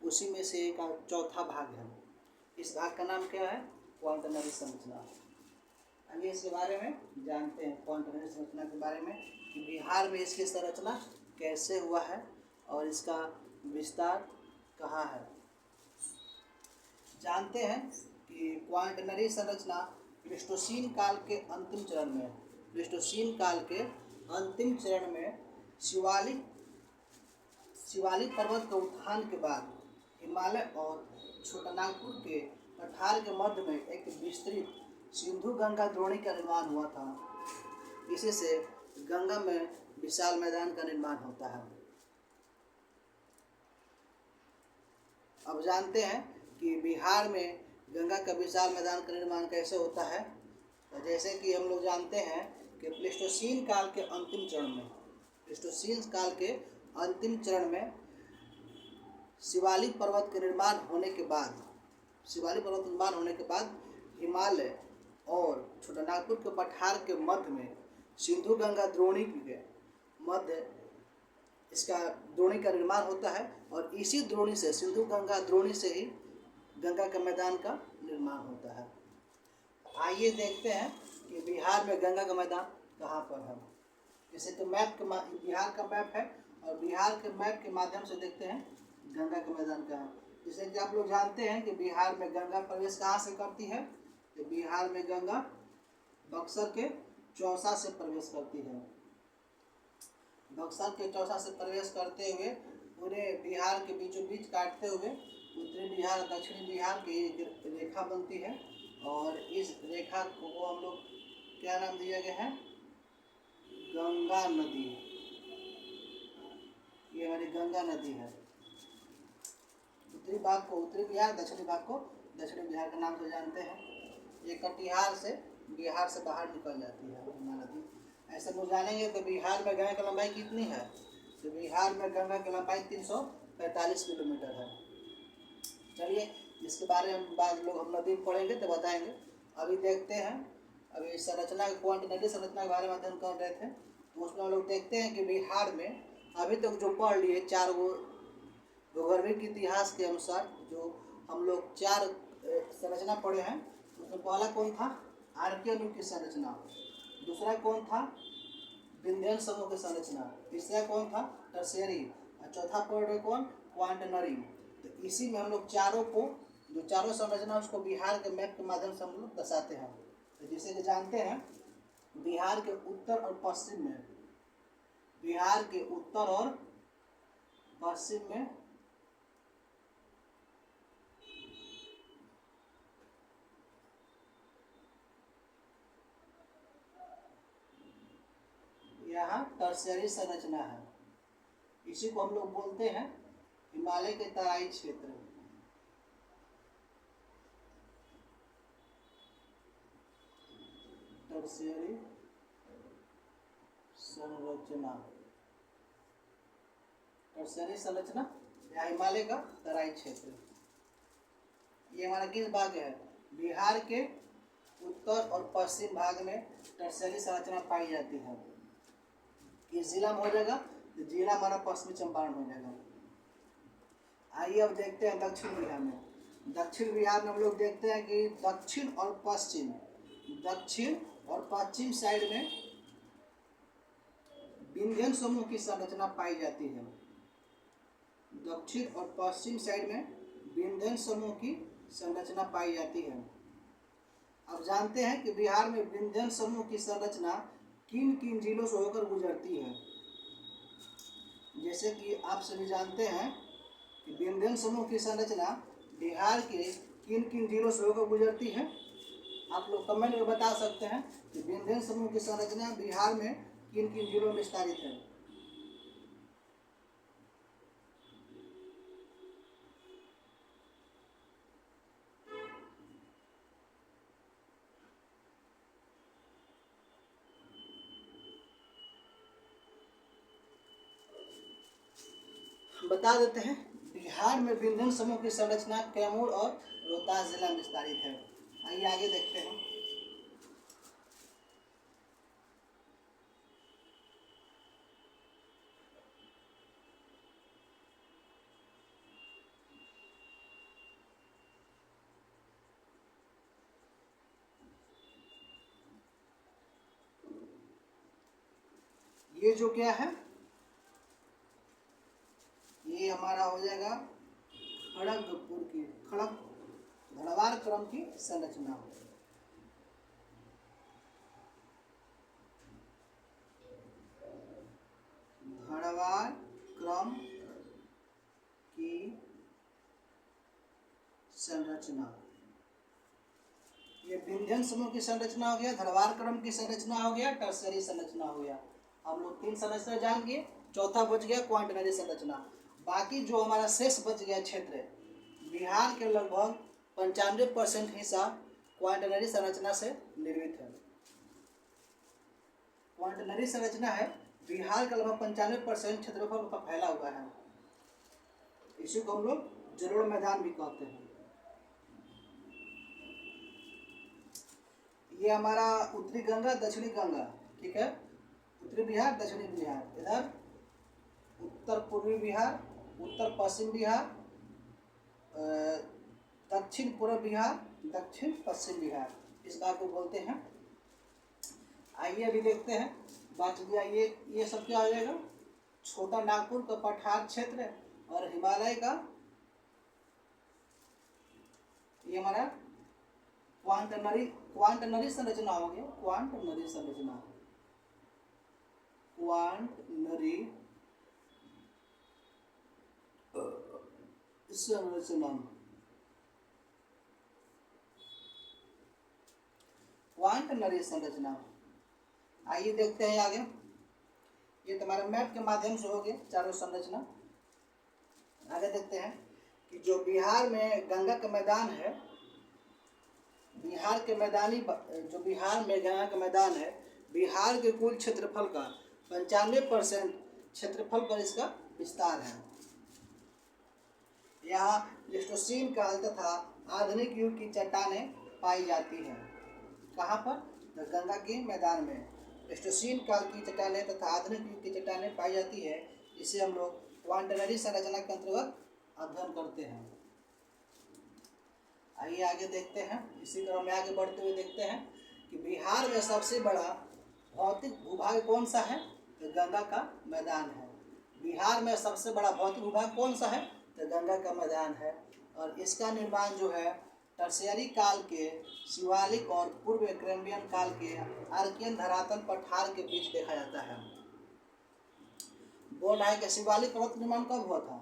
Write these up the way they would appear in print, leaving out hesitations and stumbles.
उसी में से एक चौथा भाग है। इस भाग का नाम क्या है? क्वाटरनरी संरचना। आइए इसके बारे में जानते हैं, क्वाटरनरी संरचना के बारे में, कि बिहार में इसकी संरचना कैसे हुआ है और इसका विस्तार कहाँ है। जानते हैं कि क्वाटरनरी संरचना प्लेस्टोसीन काल के अंतिम चरण में, प्लेस्टोसीन काल के अंतिम चरण में शिवालिक पर्वत के उत्थान के बाद हिमालय और छोटानागपुर के पठार के मध्य में एक विस्तृत सिंधु गंगा द्रोणी का निर्माण हुआ था। इसी से गंगा में विशाल मैदान का निर्माण होता है। अब जानते हैं कि बिहार में गंगा का विशाल मैदान का निर्माण कैसे होता है। तो जैसे कि हम लोग जानते हैं कि प्लेस्टोसीन काल के अंतिम चरण में, प्लेस्टोसीन काल के अंतिम चरण में शिवालिक पर्वत के निर्माण होने के बाद, शिवालिक पर्वत निर्माण होने के बाद हिमालय और छोटानागपुर के पठार के मध्य में सिंधु गंगा द्रोणी के मध्य इसका द्रोणी का निर्माण होता है और इसी द्रोणी से, सिंधु गंगा द्रोणी से ही गंगा के मैदान का निर्माण होता है। आइए देखते हैं कि बिहार में गंगा का मैदान कहाँ पर है। जैसे तो मैप के बिहार का मैप है और बिहार के मैप के माध्यम से देखते हैं गंगा का मैदान कहाँ है। जैसे कि आप लोग जानते हैं कि बिहार में गंगा प्रवेश कहाँ से करती है। तो बिहार में गंगा बक्सर के चौसा से प्रवेश करती है। बक्सर के चौसा से प्रवेश करते हुए पूरे बिहार के बीचों बीच काटते हुए उत्तरी बिहार और दक्षिणी बिहार की रेखा बनती है और इस रेखा को हम लोग क्या नाम दिया गया है? गंगा नदी। ये हमारी गंगा नदी है। उत्तरी भाग को उत्तरी बिहार, दक्षिणी भाग को दक्षिणी बिहार के नाम से जानते हैं। ये कटिहार से, बिहार से बाहर निकल जाती है गंगा नदी। ऐसे लोग जानेंगे तो बिहार में गंगा की लंबाई कितनी है। तो बिहार में गंगा की लंबाई 345 किलोमीटर है। चलिए इसके बारे में बाद लोग हम नदी पढ़ेंगे तो बताएंगे। अभी देखते हैं, अभी संरचना, क्वाटरनरी संरचना के बारे में अध्ययन कर रहे थे, तो उसमें हम लोग देखते हैं कि बिहार में अभी तक जो पढ़ लिए 4 गो भूगोलिक इतिहास के अनुसार जो हम लोग 4 संरचना पढ़े हैं, उसमें पहला कौन था? आर्कियन की संरचना। दूसरा कौन था? विंध्यन समूह की संरचना। तीसरा कौन था? टर्शियरी। और चौथा पढ़ रहे कौन? क्वाटरनरी। तो इसी में हम लोग चारों को, जो चारों संरचना उसको बिहार के मैप के माध्यम से हम लोग दर्शाते हैं। तो जैसे कि जानते हैं बिहार के उत्तर और पश्चिम में, बिहार के उत्तर और पश्चिम में यहाँ टर्शियरी संरचना है। इसी को हम लोग बोलते हैं हिमालय के तराई क्षेत्र। टर्शियरी संरचना, टर्शियरी संरचना या हिमालय का तराई क्षेत्र। ये हमारा किस भाग है? बिहार के उत्तर और पश्चिम भाग में टर्शियरी संरचना पाई जाती है। किस जिला में हो जाएगा? तो जिला हमारा पश्चिमी चंपारण हो जाएगा। आइए अब देखते हैं दक्षिण बिहार में। दक्षिण बिहार में हम लोग देखते हैं कि दक्षिण और पश्चिम साइड में विंध्यन समूह की संरचना पाई जाती है। दक्षिण और पश्चिम साइड में विंध्यन समूह की संरचना पाई जाती है। अब जानते हैं कि बिहार में विंध्यन समूह की संरचना किन किन जिलों से होकर गुजरती है। जैसे कि आप सभी जानते हैं कि विंध्यन समूह की संरचना बिहार के किन किन जिलों से होकर गुजरती है। आप लोग कमेंट में बता सकते हैं कि विंध्यन समूह की संरचना बिहार में किन किन जिलों में विस्तारित है। बता देते हैं, बिहार में विंध्यन समूह की संरचना कैमूर और रोहतास जिला में विस्तारित है। आइए आगे देखते हैं। ये जो क्या है, ये हमारा हो जाएगा खड़गपुर की धड़वार क्रम की संरचना। धड़वार क्रम की संरचना, ये विंध्यन समूह की संरचना हो गया, धड़वार क्रम की संरचना हो गया, टर्सरी संरचना हो गया। हम लोग 3 संरचना जान गए, चौथा बच गया क्वांटनरी संरचना। बाकी जो हमारा शेष बच गया क्षेत्र, बिहार के लगभग 95% हिस्सा क्वांटनरी संरचना से निर्मित है। क्वांटनरी संरचना है, बिहार का लगभग 95% क्षेत्रफल पर फैला हुआ है। इसी को हम लोग जलोढ़ मैदान भी कहते हैं। ये हमारा उत्तरी गंगा दक्षिणी गंगा, ठीक है, उत्तरी बिहार दक्षिणी बिहार, इधर उत्तर पूर्वी बिहार, उत्तर पश्चिम बिहार, दक्षिण पूर्व बिहार, दक्षिण पश्चिम बिहार, इस बात को बोलते हैं। आइए अभी देखते हैं, बात गया ये सब क्या हो जाएगा, छोटा नागपुर का पठार क्षेत्र और हिमालय का ये हमारा क्वांटनरी संरचना हो गया। क्वांटनरी संरचना, क्वांटनरी संरचना, क्वांटनरी संरचना। आइए देखते हैं आगे, ये तुम्हारे मैप के माध्यम से हो गए चारों संरचना। आगे देखते हैं कि जो बिहार में गंगा का मैदान है, बिहार के मैदानी जो बिहार में गंगा का मैदान है, बिहार के कुल क्षेत्रफल का 95% क्षेत्रफल पर इसका विस्तार है। यहाँ प्लेस्टोसीन काल तथा आधुनिक युग की चट्टानें पाई जाती हैं। कहाँ पर? तो गंगा के मैदान में प्लेस्टोसीन काल की चट्टानें तथा आधुनिक युग की चट्टानें पाई जाती है। इसे हम लोग क्वांटनरी संरचना के अंतर्गत अध्ययन करते हैं। आइए आगे देखते हैं, इसी क्रम में आगे बढ़ते हुए देखते हैं कि बिहार में सबसे बड़ा भौतिक भूभाग कौन सा है, तो गंगा का मैदान है। बिहार में सबसे बड़ा भौतिक भूभाग कौन सा है, तो गंगा का मैदान है। और इसका निर्माण जो है टर्शियरी काल के शिवालिक और पूर्व कैम्ब्रियन काल के आर्कियन धरातल पठार के बीच देखा जाता है। बोल रहा है कि शिवालिक पर्वत निर्माण कब हुआ था,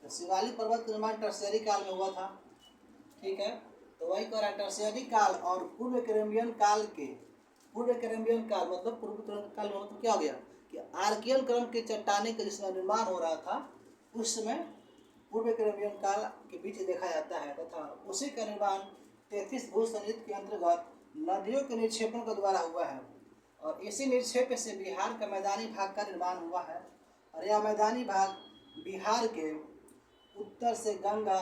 तो शिवालिक पर्वत निर्माण टर्शियरी काल में हुआ था, ठीक है। तो वही कह रहा है टर्शियरी काल और पूर्व कैम्ब्रियन काल के, पूर्व कैम्ब्रियन काल मतलब पूर्व काल में मतलब क्या हो गया कि आर्कियन क्रम के चट्टाने का जिसमें निर्माण हो रहा था उस समय पूर्व कैम्ब्रियन काल के बीच देखा जाता है, तथा उसी का निर्माण 33 भू संयुक्त के अंतर्गत नदियों के निक्षेपण के द्वारा हुआ है। और इसी निक्षेप से बिहार का मैदानी भाग का निर्माण हुआ है। और यह मैदानी भाग बिहार के उत्तर से गंगा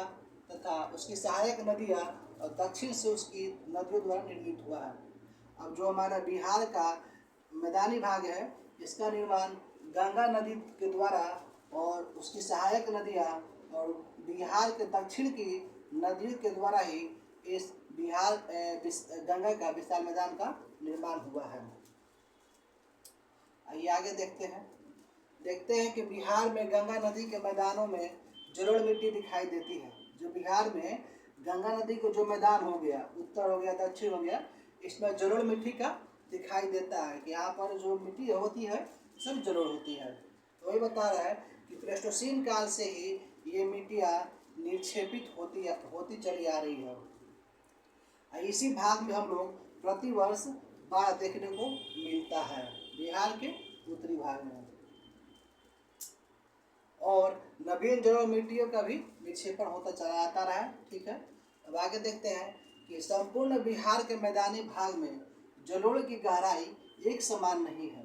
तथा उसकी सहायक नदियाँ और दक्षिण से उसकी नदियों द्वारा निर्मित हुआ है। अब जो हमारा बिहार का मैदानी भाग है, इसका निर्माण गंगा नदी के द्वारा और उसकी सहायक नदियाँ और बिहार के दक्षिण की नदियों के द्वारा ही इस बिहार गंगा का विशाल मैदान का निर्माण हुआ है। आइए आगे देखते हैं कि बिहार में गंगा नदी के मैदानों में जलोढ़ मिट्टी दिखाई देती है। जो बिहार में गंगा नदी को जो मैदान हो गया, उत्तर हो गया, दक्षिण हो गया, इसमें जलोढ़ मिट्टी का दिखाई देता है कि यहाँ पर जो मिट्टी होती है सब जलोढ़ होती है। तो वही बता रहा है कि प्लेस्टोसीन काल से ही ये मिट्टियाँ निक्षेपित होती चली आ रही है। इसी भाग में हम लोग प्रतिवर्ष बाढ़ देखने को मिलता है, बिहार के उत्तरी भाग में। और नवीन जलोढ़ मिट्टियों का भी निक्षेपण होता चला आता रहा है, ठीक है। अब आगे देखते हैं कि संपूर्ण बिहार के मैदानी भाग में जलोढ़ की गहराई एक समान नहीं है।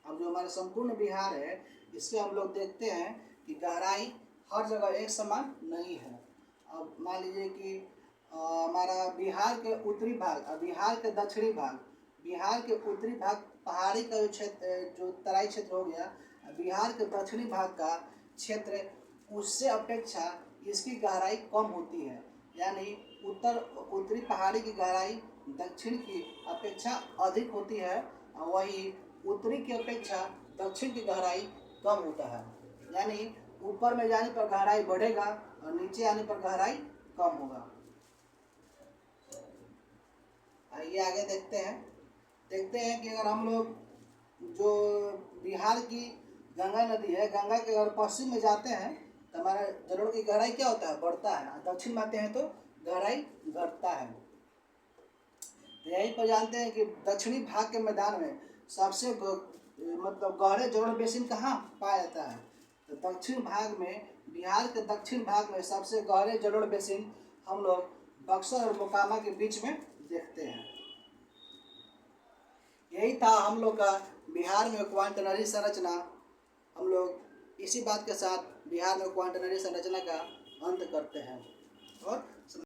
अब जो हमारा संपूर्ण बिहार है, इसके हम लोग देखते हैं कि गहराई हर जगह एक समान नहीं है। अब मान लीजिए कि हमारा बिहार के उत्तरी भाग और बिहार के दक्षिणी भाग, बिहार के उत्तरी भाग पहाड़ी का जो क्षेत्र, जो तराई क्षेत्र हो गया, बिहार के दक्षिणी भाग का क्षेत्र उससे अपेक्षा इसकी गहराई कम होती है। यानी उत्तरी पहाड़ी की गहराई दक्षिण की अपेक्षा अधिक होती है, और वही उत्तरी की अपेक्षा दक्षिण की गहराई कम होता है, यानी ऊपर में जाने पर गहराई बढ़ेगा और नीचे आने पर गहराई कम होगा। आइए आगे देखते हैं कि अगर हम लोग जो बिहार की गंगा नदी है, गंगा के अगर पश्चिम में जाते हैं तो हमारा जलोढ़ की गहराई क्या होता है, बढ़ता है, दक्षिण में आते हैं तो गहराई घटता है। तो यहीं पर जानते हैं कि दक्षिणी भाग के मैदान में सबसे मतलब गहरे जलोढ़ बेसिन कहाँ पाया जाता है, तो दक्षिण भाग में, बिहार के दक्षिण भाग में सबसे गहरे जलोढ़ बेसिन हम लोग बक्सर और मोकामा के बीच में देखते हैं। यही था हम लोग का बिहार में क्वाटरनरी संरचना। हम लोग इसी बात के साथ बिहार में क्वाटरनरी संरचना का अंत करते हैं और